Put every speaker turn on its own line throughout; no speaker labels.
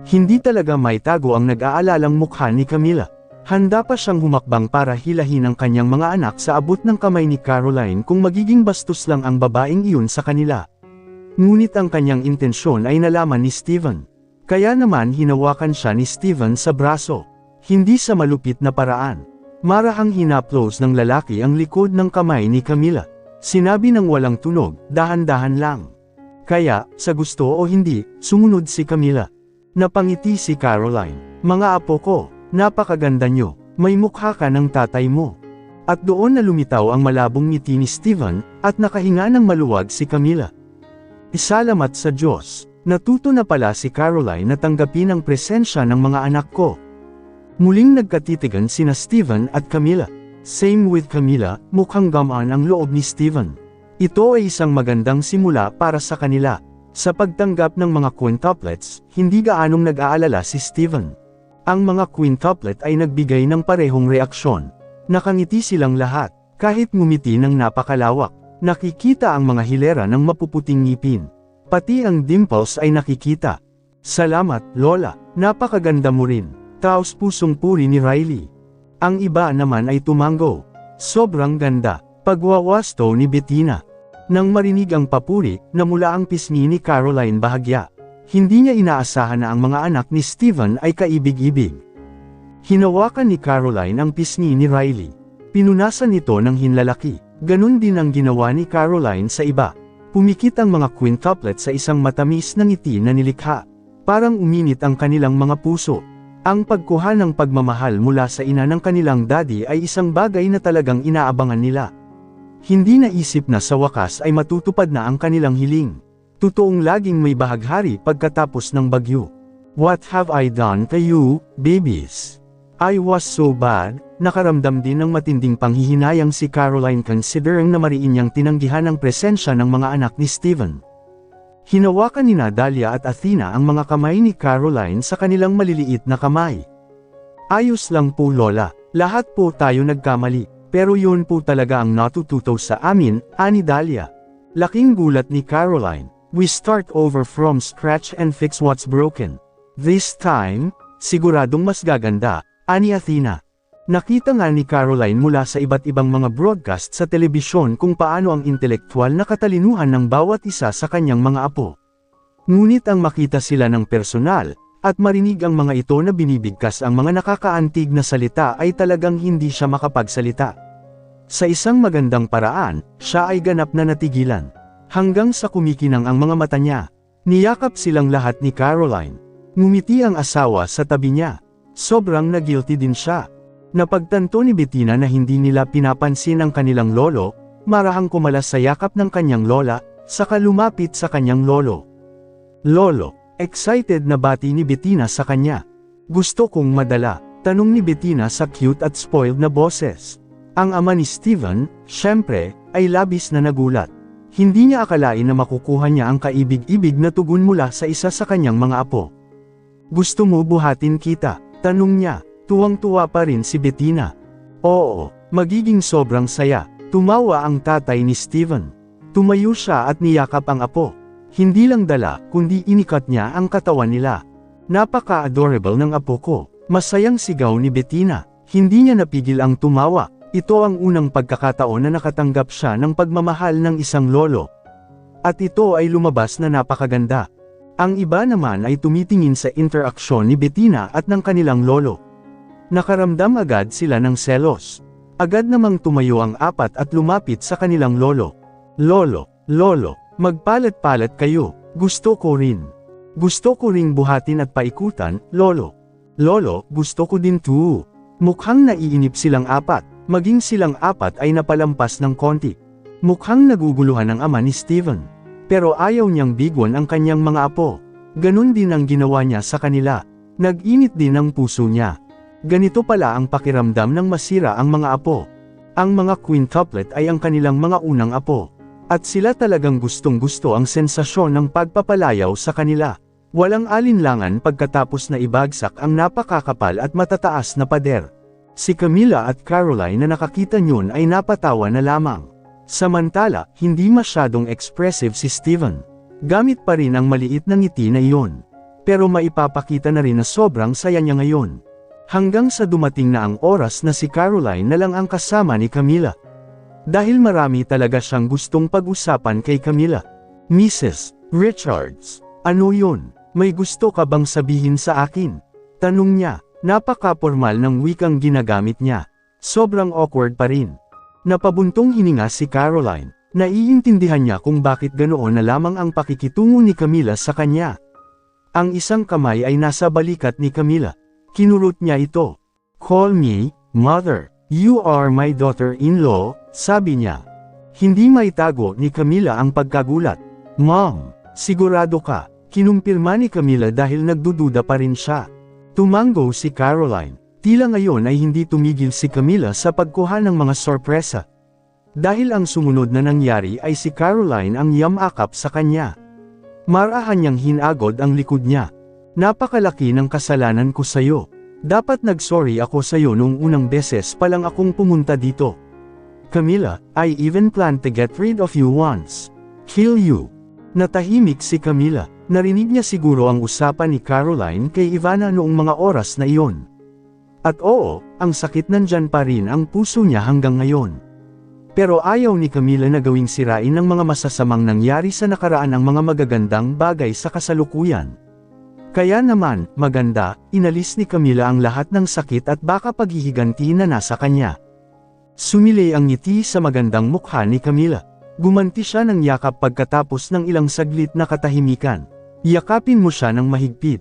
Hindi talaga maitago ang nag-aalalang mukha ni Camila. Handa pa siyang humakbang para hilahin ang kanyang mga anak sa abot ng kamay ni Caroline kung magiging bastos lang ang babaeng iyon sa kanila. Ngunit ang kanyang intensyon ay nalaman ni Steven. Kaya naman hinawakan siya ni Steven sa braso. Hindi sa malupit na paraan. Marahang hinaplos ng lalaki ang likod ng kamay ni Camila. Sinabi ng walang tunog, dahan-dahan lang. Kaya, sa gusto o hindi, sumunod si Camila. Napangiti si Caroline. Mga apo ko, napakaganda nyo, may mukha ka ng tatay mo. At doon na lumitaw ang malabong ngiti ni Steven, at nakahinga ng maluwag si Camila. Isalamat sa Diyos, natuto na pala si Caroline na tanggapin ang presensya ng mga anak ko. Muling nagkatitigan sina Steven at Camila. Same with Camila, mukhang gamaan ang loob ni Steven. Ito ay isang magandang simula para sa kanila. Sa pagtanggap ng mga quintuplets, hindi gaanong nag-aalala si Steven. Ang mga quintuplet ay nagbigay ng parehong reaksyon. Nakangiti silang lahat, kahit ngumiti ng napakalawak. Nakikita ang mga hilera ng mapuputing ngipin. Pati ang dimples ay nakikita. Salamat, Lola, napakaganda mo rin. Taos pusong puri ni Riley. Ang iba naman ay tumango. Sobrang ganda. Pagwawasto ni Bettina. Nang marinig ang papuri, namula ang pisngi ni Caroline bahagya. Hindi niya inaasahan na ang mga anak ni Steven ay kaibig-ibig. Hinawakan ni Caroline ang pisngi ni Riley. Pinunasan ito ng hinlalaki. Ganon din ang ginawa ni Caroline sa iba. Pumikit ang mga quintuplet sa isang matamis na ngiti na nilikha. Parang uminit ang kanilang mga puso. Ang pagkuha ng pagmamahal mula sa ina ng kanilang daddy ay isang bagay na talagang inaabangan nila. Hindi naisip na sa wakas ay matutupad na ang kanilang hiling. Totoong laging may bahaghari pagkatapos ng bagyo. What have I done to you, babies? I was so bad. Nakaramdam din ng matinding panghihinayang si Caroline considering na mariin niyang tinanggihan ang presensya ng mga anak ni Steven. Hinawakan ni Dahlia at Athena ang mga kamay ni Caroline sa kanilang maliliit na kamay. Ayos lang po Lola, lahat po tayo nagkamali, pero yun po talaga ang natututo sa amin, ani Dahlia. Laking gulat ni Caroline, we start over from scratch and fix what's broken. This time, siguradong mas gaganda, ani Athena. Nakita nga ni Caroline mula sa iba't ibang mga broadcast sa telebisyon kung paano ang intelektual na katalinuhan ng bawat isa sa kanyang mga apo. Ngunit ang makita sila ng personal, at marinig ang mga ito na binibigkas ang mga nakakaantig na salita ay talagang hindi siya makapagsalita. Sa isang magandang paraan, siya ay ganap na natigilan. Hanggang sa kumikinang ang mga mata niya. Niyakap silang lahat ni Caroline. Ngumiti ang asawa sa tabi niya. Sobrang na-guilty din siya. Napagtanto ni Bettina na hindi nila pinapansin ang kanilang lolo, marahang kumalas sa yakap ng kanyang lola, saka lumapit sa kanyang lolo. Lolo, excited na bati ni Bettina sa kanya. Gusto kong madala, tanong ni Bettina sa cute at spoiled na boses. Ang ama ni Steven, syempre, ay labis na nagulat. Hindi niya akalain na makukuha niya ang kaibig-ibig na tugon mula sa isa sa kanyang mga apo. Gusto mo buhatin kita? Tanong niya. Tuwang-tuwa pa rin si Bettina. Oo, magiging sobrang saya. Tumawa ang tatay ni Steven. Tumayo siya at niyakap ang apo. Hindi lang dala, kundi inikat niya ang katawan nila. Napaka-adorable ng apo ko. Masayang sigaw ni Bettina. Hindi niya napigil ang tumawa. Ito ang unang pagkakataon na nakatanggap siya ng pagmamahal ng isang lolo. At ito ay lumabas na napakaganda. Ang iba naman ay tumitingin sa interaksyon ni Bettina at ng kanilang lolo. Nakaramdam agad sila ng selos. Agad namang tumayo ang apat at lumapit sa kanilang lolo. Lolo, magpalat-palat kayo, gusto ko rin. Gusto ko ring buhatin at paikutan, lolo. Lolo, gusto ko din too. Mukhang naiinip silang apat, maging silang apat ay napalampas ng konti. Mukhang naguguluhan ang ama ni Steven. Pero ayaw niyang bigwan ang kanyang mga apo. Ganon din ang ginawa niya sa kanila. Nag-init din ang puso niya. Ganito pala ang pakiramdam ng masira ang mga apo. Ang mga quintuplet ay ang kanilang mga unang apo. At sila talagang gustong-gusto ang sensasyon ng pagpapalayaw sa kanila. Walang alinlangan pagkatapos na ibagsak ang napakakapal at matataas na pader. Si Camila at Caroline na nakakita niyon ay napatawa na lamang. Samantala, hindi masyadong expressive si Steven. Gamit pa rin ang maliit na ngiti na iyon. Pero maipapakita na rin na sobrang saya niya ngayon. Hanggang sa dumating na ang oras na si Caroline na lang ang kasama ni Camila. Dahil marami talaga siyang gustong pag-usapan kay Camila. Mrs. Richards, ano yun? May gusto ka bang sabihin sa akin? Tanong niya, napaka-formal ng wikang ginagamit niya. Sobrang awkward pa rin. Napabuntong hininga si Caroline. Naiintindihan niya kung bakit ganoon na lamang ang pakikitungo ni Camila sa kanya. Ang isang kamay ay nasa balikat ni Camila. Kinurot niya ito. Call me, mother. You are my daughter-in-law, sabi niya. Hindi maitago ni Camila ang pagkagulat. Mom, sigurado ka? Kinumpirma ni Camila dahil nagdududa pa rin siya. Tumango si Caroline. Tila ngayon ay hindi tumigil si Camila sa pagkuha ng mga sorpresa. Dahil ang sumunod na nangyari ay si Caroline ang yamakap sa kanya. Marahan niyang hinagod ang likod niya. Napakalaki ng kasalanan ko sa'yo. Dapat nag-sorry ako sa'yo nung unang beses pa lang akong pumunta dito. Camila, I even planned to get rid of you once. Kill you. Natahimik si Camila. Narinig niya siguro ang usapan ni Caroline kay Ivana noong mga oras na iyon. At oo, ang sakit nandyan pa rin ang puso niya hanggang ngayon. Pero ayaw ni Camila na gawing sirain ng mga masasamang nangyari sa nakaraan ang mga magagandang bagay sa kasalukuyan. Kaya naman, maganda, inalis ni Camila ang lahat ng sakit at baka paghihiganti na nasa kanya. Sumilay ang ngiti sa magandang mukha ni Camila. Gumanti siya ng yakap pagkatapos ng ilang saglit na katahimikan. Yakapin mo siya ng mahigpit.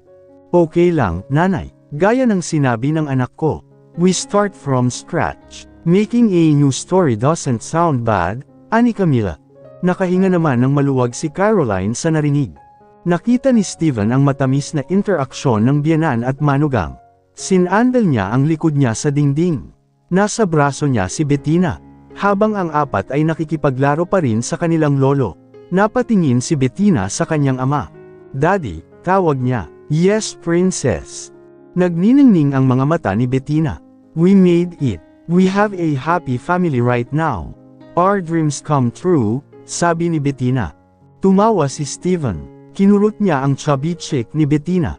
Okay lang, nanay, gaya ng sinabi ng anak ko. We start from scratch. Making a new story doesn't sound bad, ani Camila. Nakahinga naman ng maluwag si Caroline sa narinig. Nakita ni Steven ang matamis na interaksyon ng biyenan at manugang. Sinandal niya ang likod niya sa dingding. Nasa braso niya si Bettina. Habang ang apat ay nakikipaglaro pa rin sa kanilang lolo. Napatingin si Bettina sa kanyang ama. Daddy, tawag niya. Yes, princess. Nagniningning ang mga mata ni Bettina. We made it. We have a happy family right now. Our dreams come true, sabi ni Bettina. Tumawa si Steven. Kinurot niya ang chubby chick ni Bettina.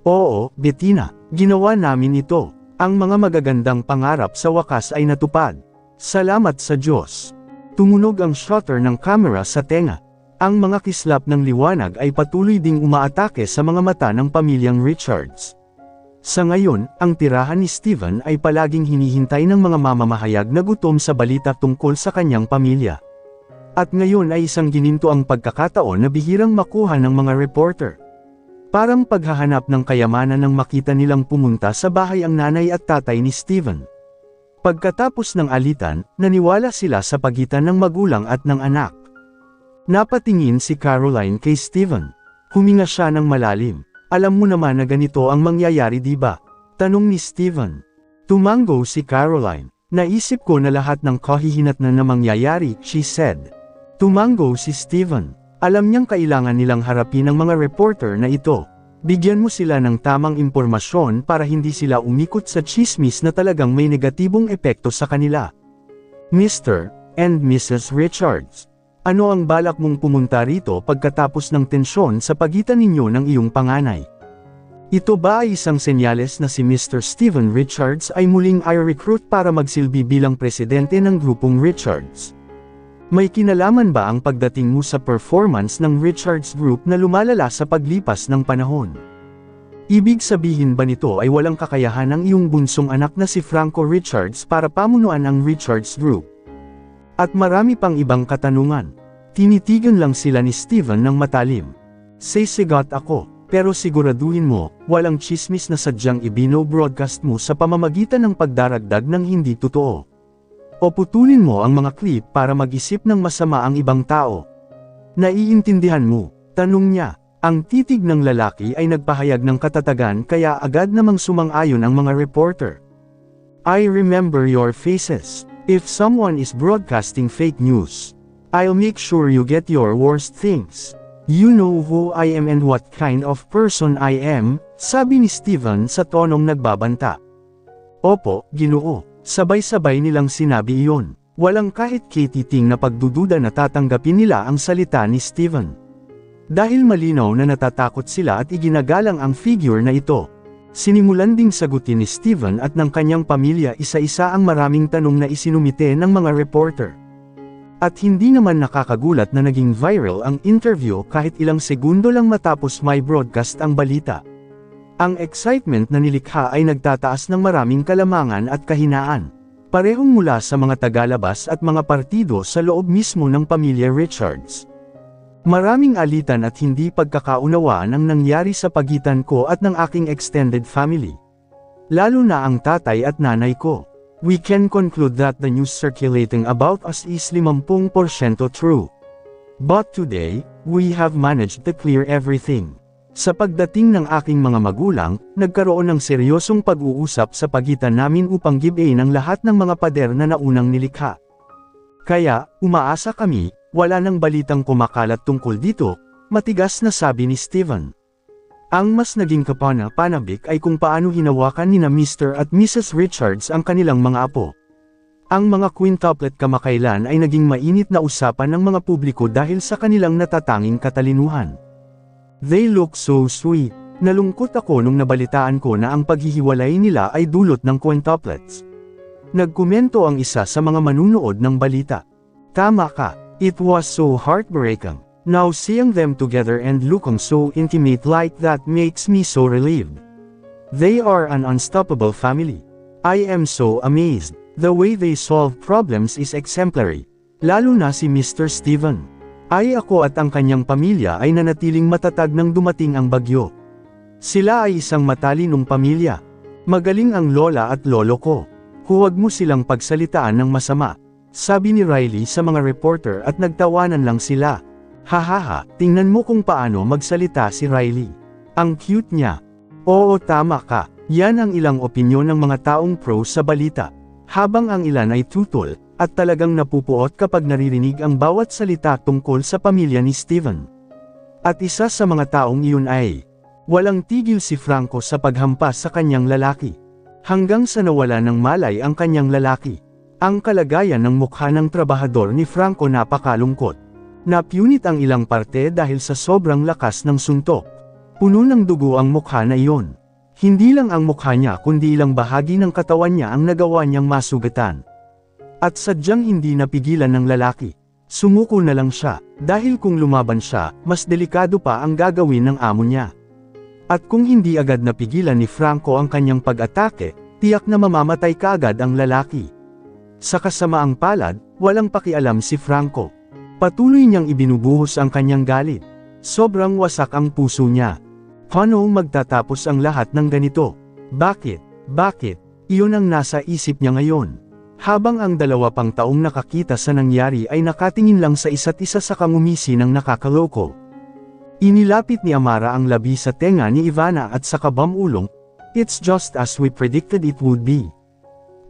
Oo, Bettina, ginawa namin ito. Ang mga magagandang pangarap sa wakas ay natupad. Salamat sa Diyos. Tumunog ang shutter ng camera sa tenga. Ang mga kislap ng liwanag ay patuloy ding umaatake sa mga mata ng pamilyang Richards. Sa ngayon, ang tirahan ni Steven ay palaging hinihintay ng mga mamamahayag na gutom sa balita tungkol sa kanyang pamilya. At ngayon ay isang gininto ang pagkakataon na bihirang makuha ng mga reporter. Parang paghahanap ng kayamanan nang makita nilang pumunta sa bahay ang nanay at tatay ni Steven. Pagkatapos ng alitan, naniwala sila sa pagitan ng magulang at ng anak. Napatingin si Caroline kay Steven. Huminga siya ng malalim. Alam mo naman na ganito ang mangyayari, di ba? Tanong ni Steven. Tumango si Caroline. Naisip ko na lahat ng kahihinatnan na mangyayari, she said. Tumango si Steven. Alam niyang kailangan nilang harapin ang mga reporter na ito. Bigyan mo sila ng tamang impormasyon para hindi sila umikot sa chismis na talagang may negatibong epekto sa kanila. Mr. and Mrs. Richards, ano ang balak mong pumunta rito pagkatapos ng tensyon sa pagitan ninyo ng iyong panganay? Ito ba ay isang senyales na si Mr. Steven Richards ay muling i-recruit para magsilbi bilang presidente ng grupong Richards? May kinalaman ba ang pagdating mo sa performance ng Richards Group na lumalala sa paglipas ng panahon? Ibig sabihin ba nito ay walang kakayahan ng iyong bunsong anak na si Franco Richards para pamunuan ang Richards Group? At marami pang ibang katanungan. Tinitigan lang sila ni Steven ng matalim. Sisigat ako, pero siguraduhin mo, walang chismis na sadyang ibino-broadcast mo sa pamamagitan ng pagdaragdag ng hindi totoo. O putulin mo ang mga clip para mag-isip ng masama ang ibang tao. Naiintindihan mo? Tanong niya. Ang titig ng lalaki ay nagpahayag ng katatagan kaya agad namang sumang-ayon ang mga reporter. I remember your faces. If someone is broadcasting fake news, I'll make sure you get your worst things. You know who I am and what kind of person I am, sabi ni Steven sa tonong nagbabanta. Opo, Ginoo. Sabay-sabay nilang sinabi iyon. Walang kahit kititing na pagdududa na tatanggapin nila ang salita ni Steven. Dahil malinaw na natatakot sila at iginagalang ang figure na ito. Sinimulan ding sagutin ni Steven at ng kanyang pamilya isa-isa ang maraming tanong na isinumite ng mga reporter. At hindi naman nakakagulat na naging viral ang interview kahit ilang segundo lang matapos may broadcast ang balita. Ang excitement na nilikha ay nagtataas ng maraming kalamangan at kahinaan. Parehong mula sa mga tagalabas at mga partido sa loob mismo ng pamilya Richards. Maraming alitan at hindi pagkakaunawaan ang nangyari sa pagitan ko at ng aking extended family. Lalo na ang tatay at nanay ko. We can conclude that the news circulating about us is 50% true. But today, we have managed to clear everything. Sa pagdating ng aking mga magulang, nagkaroon ng seryosong pag-uusap sa pagitan namin upang gibain ang lahat ng mga pader na naunang nilikha. Kaya, umaasa kami, wala nang balitang kumakalat tungkol dito, matigas na sabi ni Steven. Ang mas naging kapana-panabik ay kung paano hinawakan nina Mr. at Mrs. Richards ang kanilang mga apo. Ang mga quintuplet kamakailan ay naging mainit na usapan ng mga publiko dahil sa kanilang natatanging katalinuhan. They look so sweet. Nalungkot ako nung nabalitaan ko na ang paghihiwalay nila ay dulot ng quintuplets. Nagkomento ang isa sa mga manunood ng balita. Tama ka, it was so heartbreaking. Now seeing them together and looking so intimate like that makes me so relieved. They are an unstoppable family. I am so amazed. The way they solve problems is exemplary. Lalo na si Mr. Steven. Ay ako at ang kanyang pamilya ay nanatiling matatag nang dumating ang bagyo. Sila ay isang matalinong pamilya. Magaling ang lola at lolo ko. Huwag mo silang pagsalitaan ng masama. Sabi ni Riley sa mga reporter at nagtawanan lang sila. Hahaha, tingnan mo kung paano magsalita si Riley. Ang cute niya. Oo, tama ka. Yan ang ilang opinyon ng mga taong pro sa balita. Habang ang ilan ay tutol, at talagang napupuot kapag naririnig ang bawat salita tungkol sa pamilya ni Steven. At isa sa mga taong iyon ay, walang tigil si Franco sa paghampas sa kanyang lalaki. Hanggang sa nawala ng malay ang kanyang lalaki. Ang kalagayan ng mukha ng trabahador ni Franco napakalungkot. Napunit ang ilang parte dahil sa sobrang lakas ng suntok. Puno ng dugo ang mukha na iyon. Hindi lang ang mukha niya kundi ilang bahagi ng katawan niya ang nagawa niyang masugatan. At sadyang hindi napigilan ng lalaki. Sumuko na lang siya, dahil kung lumaban siya, mas delikado pa ang gagawin ng amo niya. At kung hindi agad napigilan ni Franco ang kanyang pag-atake, tiyak na mamamatay kaagad ang lalaki. Sa kasamaang palad, walang pakialam si Franco. Patuloy niyang ibinubuhos ang kanyang galit. Sobrang wasak ang puso niya. Paano magtatapos ang lahat ng ganito? Bakit? Bakit? Iyon ang nasa isip niya ngayon. Habang ang 2 pang taong nakakita sa nangyari ay nakatingin lang sa isa't isa sa kangumisi ng nakakaloko. Inilapit ni Amara ang labi sa tenga ni Ivana at saka bumulong, "It's just as we predicted it would be.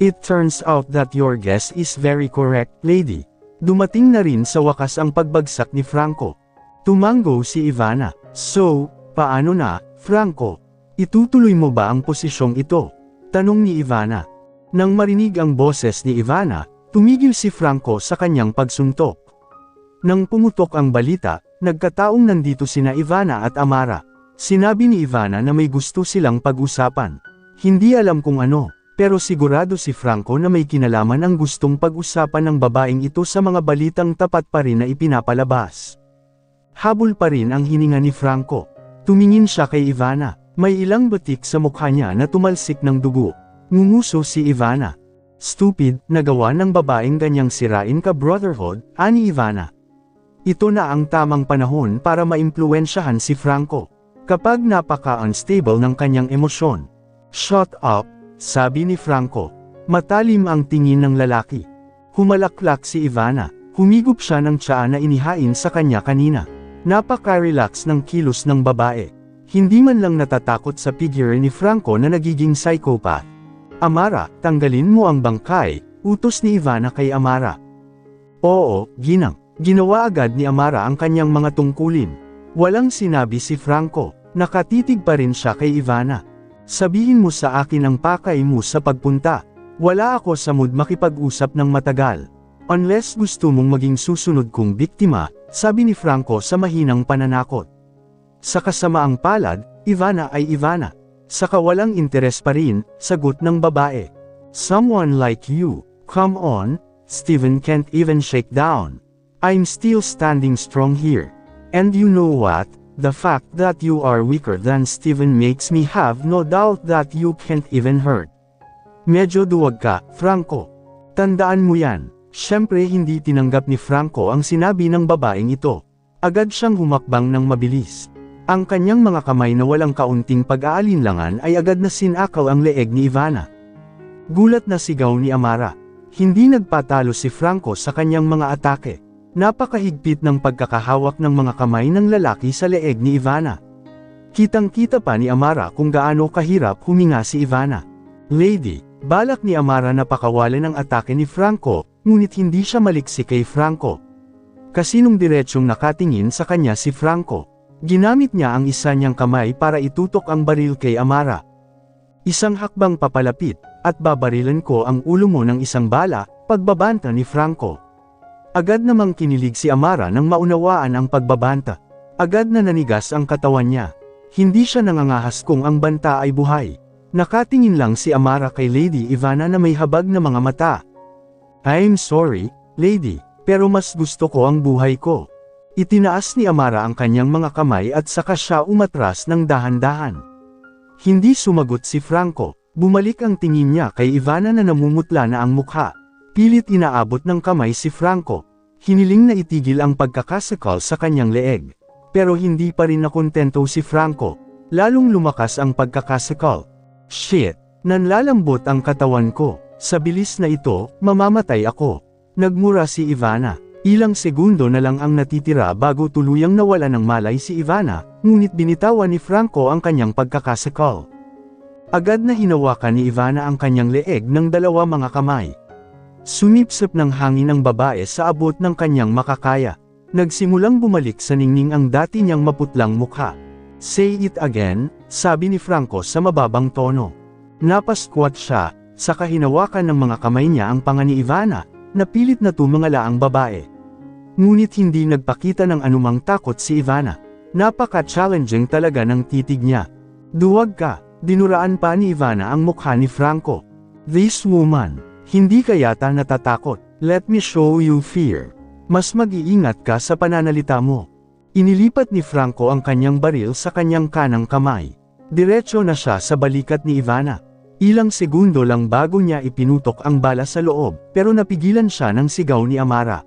It turns out that your guess is very correct, lady." Dumating na rin sa wakas ang pagbagsak ni Franco. Tumango si Ivana. "So, paano na, Franco? Itutuloy mo ba ang posisyong ito?" Tanong ni Ivana. Nang marinig ang boses ni Ivana, tumigil si Franco sa kanyang pagsuntok. Nang pumutok ang balita, nagkataong nandito sina Ivana at Amara. Sinabi ni Ivana na may gusto silang pag-usapan. Hindi alam kung ano, pero sigurado si Franco na may kinalaman ang gustong pag-usapan ng babaeng ito sa mga balitang tapat pa rin na ipinapalabas. Habol pa rin ang hininga ni Franco. Tumingin siya kay Ivana. May ilang batik sa mukha niya na tumalsik ng dugo. Ngumuso si Ivana. "Stupid, nagawa ng babaeng ganyang sirain ka brotherhood," ani Ivana. Ito na ang tamang panahon para maimpluwensyahan si Franco. Kapag napaka-unstable ng kanyang emosyon. "Shut up," sabi ni Franco. Matalim ang tingin ng lalaki. Humalaklak si Ivana. Humigop siya ng tsaa na inihain sa kanya kanina. Napaka-relax ng kilos ng babae. Hindi man lang natatakot sa figure ni Franco na nagiging psychopath. "Amara, tanggalin mo ang bangkay," utos ni Ivana kay Amara. "Oo, ginang." Ginawa agad ni Amara ang kanyang mga tungkulin. Walang sinabi si Franco. Nakatitig pa rin siya kay Ivana. "Sabihin mo sa akin ang pakay mo sa pagpunta. Wala ako sa mood makipag-usap ng matagal. Unless gusto mong maging susunod kong biktima," sabi ni Franco sa mahinang pananakot. Sa kasamaang palad, Ivana ay Ivana. Sa kawalang interes pa rin, sagot ng babae. Someone like you, come on, Steven can't even shake down. I'm still standing strong here. And you know what? The fact that you are weaker than Steven makes me have no doubt that you can't even hurt. Medyo duwag ka, Franco. Tandaan mo yan. Siyempre hindi tinanggap ni Franco ang sinabi ng babaeng ito. Agad siyang humakbang ng mabilis. Ang kanyang mga kamay na walang kaunting pag-aalinlangan ay agad na sinakaw ang leeg ni Ivana. Gulat na sigaw ni Amara. Hindi nagpatalo si Franco sa kanyang mga atake. Napakahigpit ng pagkakahawak ng mga kamay ng lalaki sa leeg ni Ivana. Kitang-kita pa ni Amara kung gaano kahirap huminga si Ivana. Lady, balak ni Amara na pakawalan ang atake ni Franco, ngunit hindi siya maliksi kay Franco. Kasinong diretsong nakatingin sa kanya si Franco. Ginamit niya ang isa niyang kamay para itutok ang baril kay Amara. Isang hakbang papalapit, at babarilan ko ang ulo mo ng isang bala, pagbabanta ni Franco. Agad namang kinilig si Amara nang maunawaan ang pagbabanta. Agad na nanigas ang katawan niya. Hindi siya nangangahas kung ang banta ay buhay. Nakatingin lang si Amara kay Lady Ivana na may habag na mga mata. I'm sorry, Lady, pero mas gusto ko ang buhay ko. Itinaas ni Amara ang kanyang mga kamay at saka siya umatras ng dahan-dahan. Hindi sumagot si Franco. Bumalik ang tingin niya kay Ivana na namumutla na ang mukha. Pilit inaabot ng kamay si Franco. Hiniling na itigil ang pagkakasakal sa kanyang leeg. Pero hindi pa rin nakontento si Franco. Lalong lumakas ang pagkakasakal. Shit! Nanlalambot ang katawan ko. Sa bilis na ito, mamamatay ako. Nagmura si Ivana. Ilang segundo na lang ang natitira bago tuluyang nawala ng malay si Ivana, ngunit binitawan ni Franco ang kanyang pagkakasakal. Agad na hinawakan ni Ivana ang kanyang leeg ng dalawa mga kamay. Sumipsip ng hangin ang babae sa abot ng kanyang makakaya. Nagsimulang bumalik sa ningning ang dati niyang maputlang mukha. Say it again, sabi ni Franco sa mababang tono. Napasquat siya, saka hinawakan ng mga kamay niya ang panga ni Ivana, na pilit na tumangala ang babae. Ngunit hindi nagpakita ng anumang takot si Ivana. Napaka-challenging talaga ng titig niya. Duwag ka, dinuraan pa ni Ivana ang mukha ni Franco. This woman. Hindi ka yata natatakot. Let me show you fear. Mas mag-iingat ka sa pananalita mo. Inilipat ni Franco ang kanyang baril sa kanyang kanang kamay. Diretso na siya sa balikat ni Ivana. Ilang segundo lang bago niya ipinutok ang bala sa loob, pero napigilan siya ng sigaw ni Amara.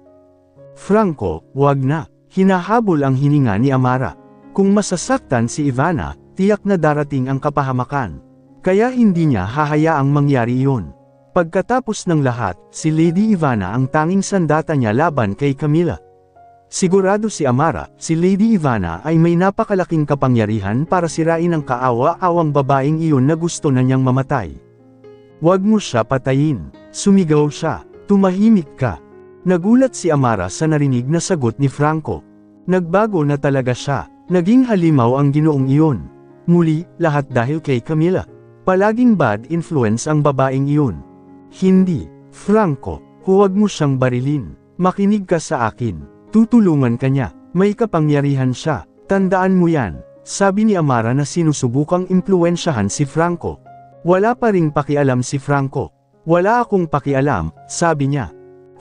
Franco, wag na. Hinahabol ang hininga ni Amara. Kung masasaktan si Ivana, tiyak na darating ang kapahamakan. Kaya hindi niya hahayaang mangyari iyon. Pagkatapos ng lahat, si Lady Ivana ang tanging sandata niya laban kay Camila. Sigurado si Amara, si Lady Ivana ay may napakalaking kapangyarihan para sirain ang kaawa-awang babaeng iyon na gusto na niyang mamatay. Huwag mo siya patayin. Sumigaw siya. Tumahimik ka. Nagulat si Amara sa narinig na sagot ni Franco. Nagbago na talaga siya. Naging halimaw ang ginoong iyon. Muli, lahat dahil kay Camila. Palaging bad influence ang babaeng iyon. Hindi, Franco, huwag mo siyang barilin. Makinig ka sa akin. Tutulungan ka niya. May kapangyarihan siya. Tandaan mo yan. Sabi ni Amara na sinusubukang impluwensyahan si Franco. Wala pa ring pakialam si Franco. Wala akong pakialam, sabi niya.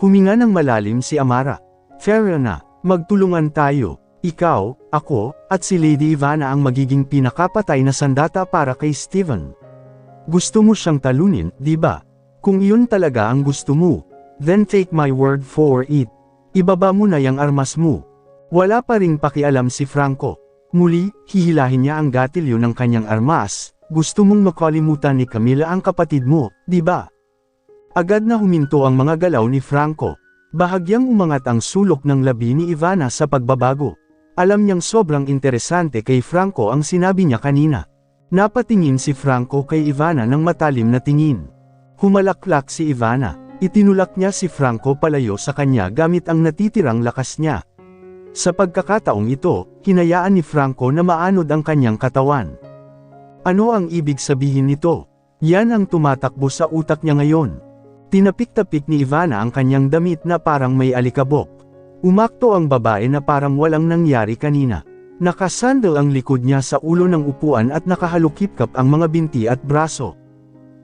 Huminga ng malalim si Amara. Fair na, magtulungan tayo. Ikaw, ako, at si Lady Ivana ang magiging pinakapatay na sandata para kay Steven. Gusto mo siyang talunin, di ba? Kung iyon talaga ang gusto mo, then take my word for it. Ibaba mo na yang armas mo. Wala pa ring pakialam si Franco. Muli, hihilahin niya ang gatilyo ng kanyang armas. Gusto mong makalimutan ni Camila ang kapatid mo, di ba? Agad na huminto ang mga galaw ni Franco. Bahagyang umangat ang sulok ng labi ni Ivana sa pagbabago. Alam niyang sobrang interesante kay Franco ang sinabi niya kanina. Napatingin si Franco kay Ivana ng matalim na tingin. Humalaklak si Ivana. Itinulak niya si Franco palayo sa kanya gamit ang natitirang lakas niya. Sa pagkakataong ito, hinayaan ni Franco na maanod ang kanyang katawan. Ano ang ibig sabihin nito? Yan ang tumatakbo sa utak niya ngayon. Tinapik-tapik ni Ivana ang kanyang damit na parang may alikabok. Umakto ang babae na parang walang nangyari kanina. Nakasandal ang likod niya sa ulo ng upuan at nakahalukip-kap ang mga binti at braso.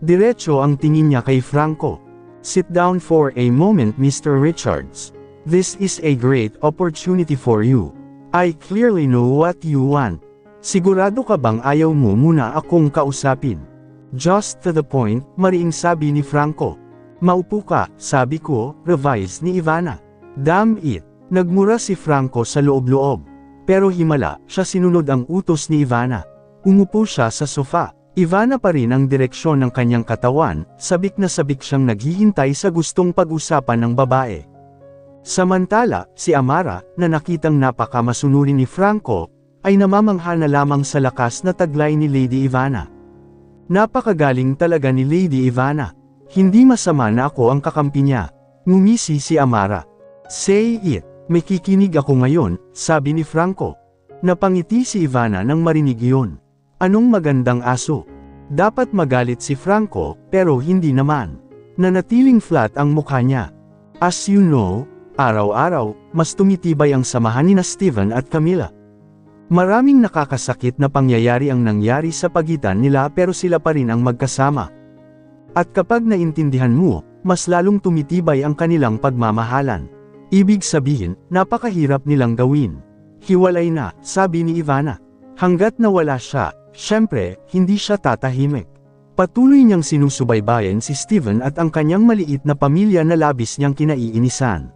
Diretso ang tingin niya kay Franco. Sit down for a moment, Mr. Richards. This is a great opportunity for you. I clearly know what you want. Sigurado ka bang ayaw mo muna akong kausapin? Just to the point, mariing sabi ni Franco. Maupo ka, sabi ko, revise ni Ivana. Damn it! Nagmura si Franco sa loob-loob. Pero himala, siya sinunod ang utos ni Ivana. Umupo siya sa sofa. Ivana pa rin ang direksyon ng kanyang katawan, sabik na sabik siyang naghihintay sa gustong pag-usapan ng babae. Samantala, si Amara, na nakitang napakamasunurin ni Franco, ay namamangha na lamang sa lakas na taglay ni Lady Ivana. Napakagaling talaga ni Lady Ivana. Hindi masama na ako ang kakampi niya. Ngumisi si Amara. Say it. May kikinig ako ngayon, sabi ni Franco. Napangiti si Ivana nang marinig iyon. Anong magandang aso? Dapat magalit si Franco, pero hindi naman. Nanatiling flat ang mukha niya. As you know, araw-araw, mas tumitibay ang samahan ni Steven at Camila. Maraming nakakasakit na pangyayari ang nangyari sa pagitan nila pero sila pa rin ang magkasama. At kapag naintindihan mo, mas lalong tumitibay ang kanilang pagmamahalan. Ibig sabihin, napakahirap nilang gawin. Hiwalay na, sabi ni Ivana. Hanggat nawala siya, syempre, hindi siya tatahimik. Patuloy niyang sinusubaybayan si Steven at ang kanyang maliit na pamilya na labis niyang kinaiinisan.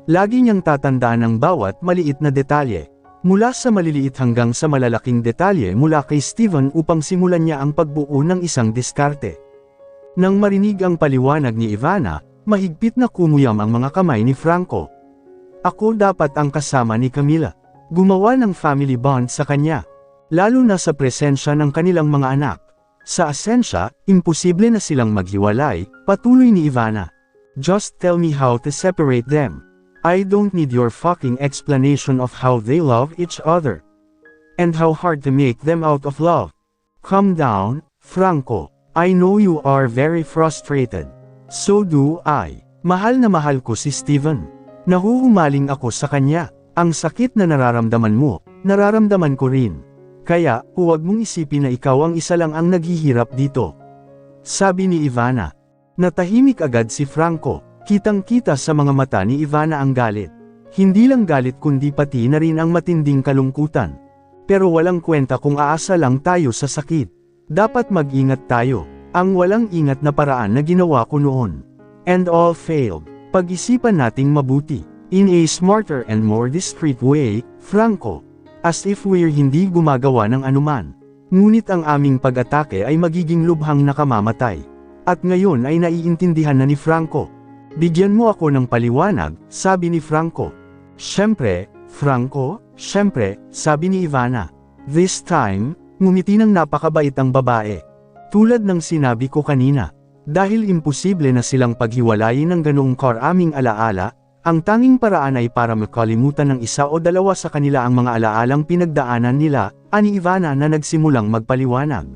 Lagi niyang tatandaan ang bawat maliit na detalye. Mula sa maliliit hanggang sa malalaking detalye mula kay Steven upang simulan niya ang pagbuo ng isang diskarte. Nang marinig ang paliwanag ni Ivana, mahigpit na kumuyam ang mga kamay ni Franco. Ako dapat ang kasama ni Camila. Gumawa ng family bond sa kanya. Lalo na sa presensya ng kanilang mga anak. Sa asensya, imposible na silang maghiwalay, patuloy ni Ivana. Just tell me how to separate them. I don't need your fucking explanation of how they love each other. And how hard to make them out of love. Calm down, Franco. I know you are very frustrated. So do I. Mahal na mahal ko si Steven. Nahuhumaling ako sa kanya. Ang sakit na nararamdaman mo, nararamdaman ko rin. Kaya, huwag mong isipin na ikaw ang isa lang ang naghihirap dito. Sabi ni Ivana. Natahimik agad si Franco. Kitang-kita sa mga mata ni Ivana ang galit. Hindi lang galit kundi pati na rin ang matinding kalungkutan. Pero walang kwenta kung aasa lang tayo sa sakit. Dapat mag-ingat tayo. Ang walang ingat na paraan na ginawa ko noon. And all failed. Pag-isipan nating mabuti. In a smarter and more discreet way, Franco. As if we're hindi gumagawa ng anuman. Ngunit ang aming pag-atake ay magiging lubhang nakamamatay. At ngayon ay naiintindihan na ni Franco. Bigyan mo ako ng paliwanag, sabi ni Franco. Siyempre, Franco, siyempre, sabi ni Ivana. This time, ngumiti ng napakabait ang babae. Tulad ng sinabi ko kanina, dahil imposible na silang paghiwalayin ng ganoong karaming alaala, ang tanging paraan ay para makalimutan ng isa o dalawa sa kanila ang mga alaalang pinagdaanan nila, ani Ivana na nagsimulang magpaliwanag.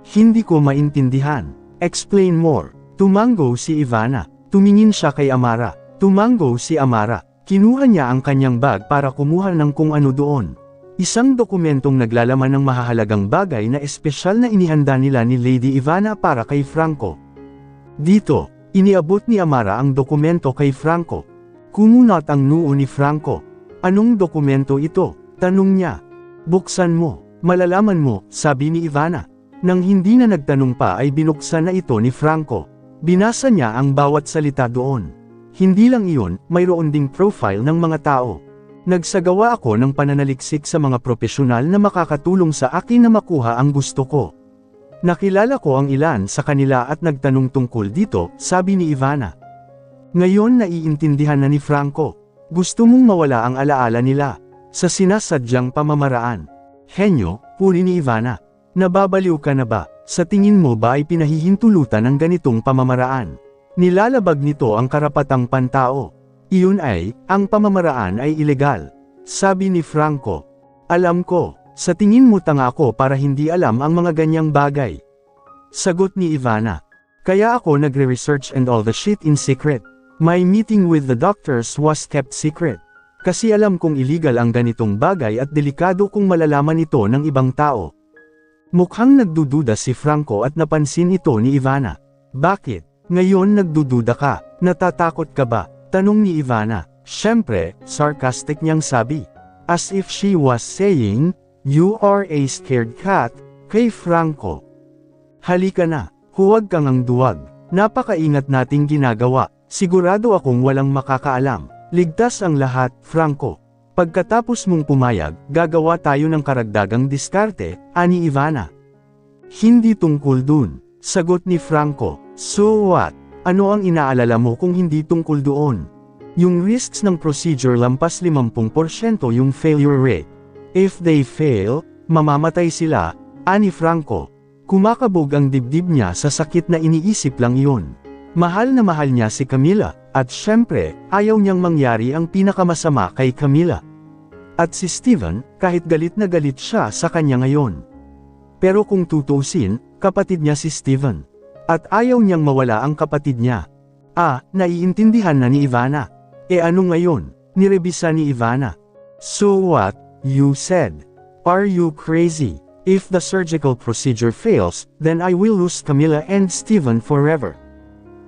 Hindi ko maintindihan. Explain more. Tumango si Ivana. Tumingin siya kay Amara. Tumango si Amara. Kinuha niya ang kanyang bag para kumuha ng kung ano doon. Isang dokumentong naglalaman ng mahahalagang bagay na espesyal na inihanda nila ni Lady Ivana para kay Franco. Dito, iniabot ni Amara ang dokumento kay Franco. Kumunat ang noo ni Franco. Anong dokumento ito? Tanong niya. Buksan mo. Malalaman mo, sabi ni Ivana. Nang hindi na nagtanong pa ay binuksan na ito ni Franco. Binasa niya ang bawat salita doon. Hindi lang iyon, mayroon ding profile ng mga tao. Nagsagawa ako ng pananaliksik sa mga profesional na makakatulong sa akin na makuha ang gusto ko. Nakilala ko ang ilan sa kanila at nagtanong tungkol dito, sabi ni Ivana. Ngayon naiintindihan na ni Franco. Gusto mong mawala ang alaala nila, sa sinasadyang pamamaraan. Henyo, puri ni Ivana. Nababaliw ka na ba? Sa tingin mo ba ay pinahihintulutan ng ganitong pamamaraan? Nilalabag nito ang karapatang pantao. Iyon ay, ang pamamaraan ay ilegal. Sabi ni Franco. Alam ko, sa tingin mo tanga ako para hindi alam ang mga ganyang bagay. Sagot ni Ivana. Kaya ako nagre-research and all the shit in secret. My meeting with the doctors was kept secret. Kasi alam kong illegal ang ganitong bagay at delikado kung malalaman ito ng ibang tao. Mukhang nagdududa si Franco at napansin ito ni Ivana. Bakit? Ngayon nagdududa ka? Natatakot ka ba? Tanong ni Ivana. Siyempre, sarcastic niyang sabi. As if she was saying, "You are a scared cat," kay Franco. Halika na, huwag kang ang duwag. Napakaingat nating ginagawa. Sigurado akong walang makakaalam. Ligtas ang lahat, Franco. Pagkatapos mong pumayag, gagawa tayo ng karagdagang diskarte, ani Ivana. Hindi tungkol dun, sagot ni Franco. So what? Ano ang inaalala mo kung hindi tungkol doon? Yung risks ng procedure lampas 50% yung failure rate. If they fail, mamamatay sila, ani Franco. Kumakabog ang dibdib niya sa sakit na iniisip lang iyon. Mahal na mahal niya si Camila, at syempre, ayaw niyang mangyari ang pinakamasama kay Camila. At si Steven, kahit galit na galit siya sa kanya ngayon. Pero kung tutusin, kapatid niya si Steven. At ayaw niyang mawala ang kapatid niya. Naiintindihan na ni Ivana. Ano ngayon? Nirebisa ni Ivana. So what? You said. Are you crazy? If the surgical procedure fails, then I will lose Camila and Steven forever.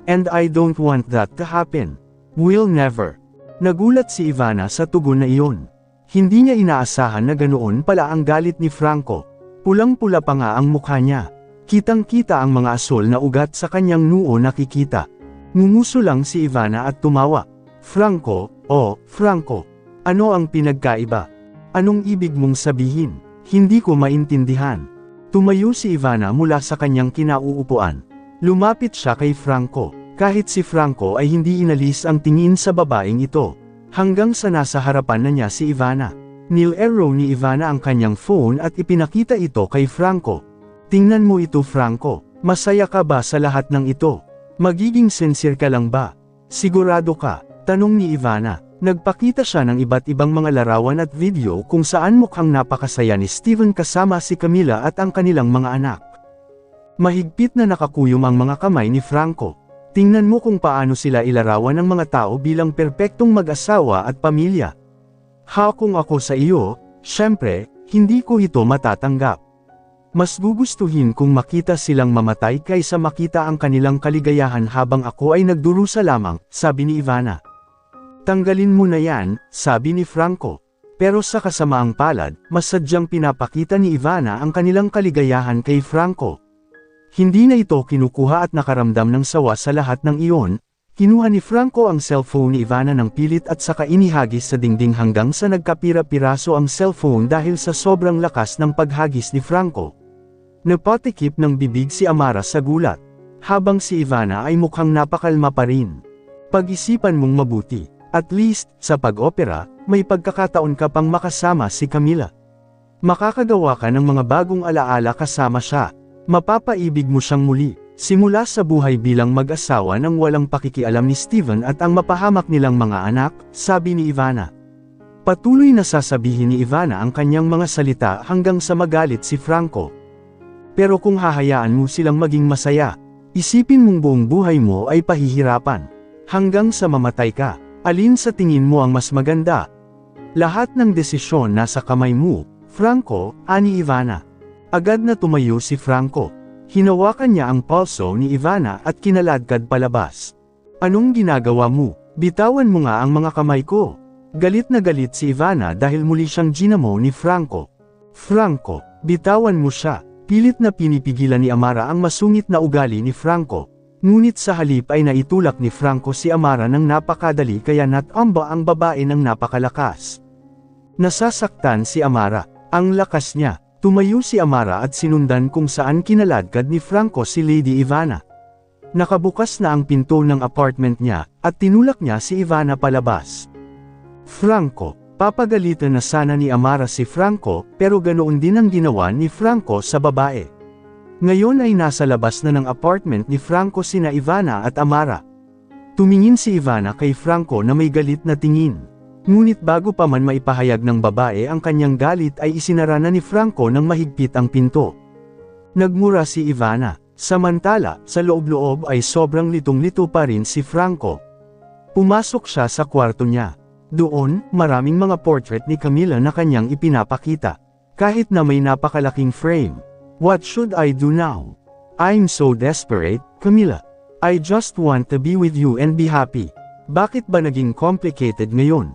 And I don't want that to happen. Will never. Nagulat si Ivana sa tugon na iyon. Hindi niya inaasahan na ganoon pala ang galit ni Franco. Pulang-pula pa nga ang mukha niya. Kitang-kita ang mga asol na ugat sa kanyang noo nakikita. Ngumuso lang si Ivana at tumawa. Franco, Franco. Ano ang pinagkaiba? Anong ibig mong sabihin? Hindi ko maintindihan. Tumayo si Ivana mula sa kanyang kinauupuan. Lumapit siya kay Franco. Kahit si Franco ay hindi inalis ang tingin sa babaeng ito. Hanggang sa nasa harapan na niya si Ivana. Nilaro ni Ivana ang kanyang phone at ipinakita ito kay Franco. Tingnan mo ito Franco, masaya ka ba sa lahat ng ito? Magiging sincere ka lang ba? Sigurado ka? Tanong ni Ivana. Nagpakita siya ng iba't ibang mga larawan at video kung saan mukhang napakasaya ni Steven kasama si Camila at ang kanilang mga anak. Mahigpit na nakakuyom ang mga kamay ni Franco. Tingnan mo kung paano sila ilarawan ng mga tao bilang perpektong mag-asawa at pamilya. Kung ako sa iyo, syempre, hindi ko ito matatanggap. Mas gugustuhin kung makita silang mamatay kaysa makita ang kanilang kaligayahan habang ako ay nagdurusa lamang, sabi ni Ivana. Tanggalin mo na yan, sabi ni Franco. Pero sa kasamaang palad, mas sadyang pinapakita ni Ivana ang kanilang kaligayahan kay Franco. Hindi na ito kinukuha at nakaramdam ng sawa sa lahat ng iyon. Kinuha ni Franco ang cellphone ni Ivana ng pilit at saka inihagis sa dingding hanggang sa nagkapira-piraso ang cellphone dahil sa sobrang lakas ng paghagis ni Franco. Napatikip ng bibig si Amara sa gulat, habang si Ivana ay mukhang napakalma pa rin. Pag-isipan mong mabuti, at least, sa pag-opera, may pagkakataon ka pang makasama si Camila. Makakagawa ka ng mga bagong alaala kasama siya. Mapapaibig mo siyang muli, simula sa buhay bilang mag-asawa nang walang pakikialam ni Steven at ang mapahamak nilang mga anak, sabi ni Ivana. Patuloy na sasabihin ni Ivana ang kanyang mga salita hanggang sa magalit si Franco. Pero kung hahayaan mo silang maging masaya, isipin mong buong buhay mo ay pahihirapan. Hanggang sa mamatay ka, alin sa tingin mo ang mas maganda? Lahat ng desisyon nasa kamay mo, Franco, ani Ivana. Agad na tumayo si Franco. Hinawakan niya ang pulso ni Ivana at kinaladkad palabas. Anong ginagawa mo? Bitawan mo nga ang mga kamay ko. Galit na galit si Ivana dahil muli siyang ginamo ni Franco. Franco, bitawan mo siya. Pilit na pinipigilan ni Amara ang masungit na ugali ni Franco. Ngunit sa halip ay naitulak ni Franco si Amara ng napakadali kaya natamba ang babae ng napakalakas. Nasasaktan si Amara. Ang lakas niya. Tumayo si Amara at sinundan kung saan kinaladkad ni Franco si Lady Ivana. Nakabukas na ang pinto ng apartment niya, at tinulak niya si Ivana palabas. Franco, papagalitan na sana ni Amara si Franco, pero ganoon din ang ginawa ni Franco sa babae. Ngayon ay nasa labas na ng apartment ni Franco sina Ivana at Amara. Tumingin si Ivana kay Franco na may galit na tingin. Ngunit bago pa man maipahayag ng babae ang kanyang galit ay isinara na ni Franco ng mahigpit ang pinto. Nagmura si Ivana, samantala, sa loob-loob ay sobrang litong-lito pa rin si Franco. Pumasok siya sa kwarto niya. Doon, maraming mga portrait ni Camila na kanyang ipinapakita. Kahit na may napakalaking frame. What should I do now? I'm so desperate, Camila. I just want to be with you and be happy. Bakit ba naging complicated ngayon?